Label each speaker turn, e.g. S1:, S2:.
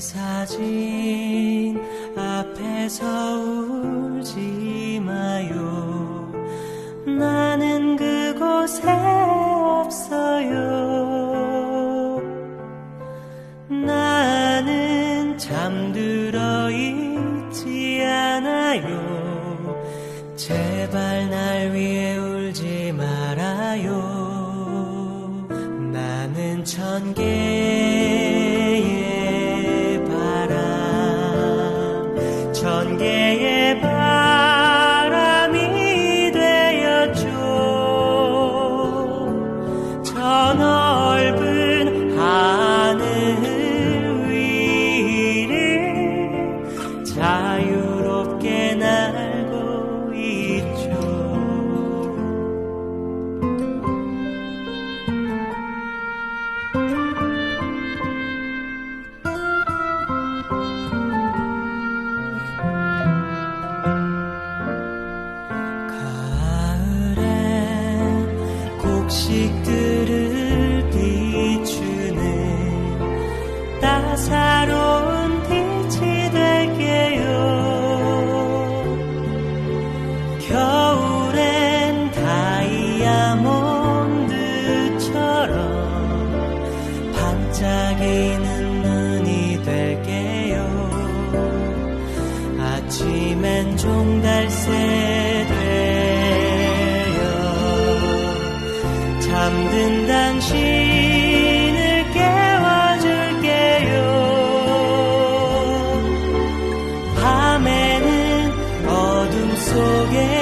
S1: 사진 앞에서 울지 마요. 나는 그곳에 없어요. 나는 잠들어 있지 않아요. 제발 날 위해 울지 말아요. 나는 천 개의 바람, 천 개의 바람이 되었죠. 저 넓은 하늘 위를 자유롭게 날고 있죠. 곡식들을 비추는 따사로운 빛이 될게요. 겨울엔 다이아몬드처럼 반짝이는 눈이 될게요. 아침엔 종달새 잠든 당신을 깨워줄게요. 밤에는 어둠 속에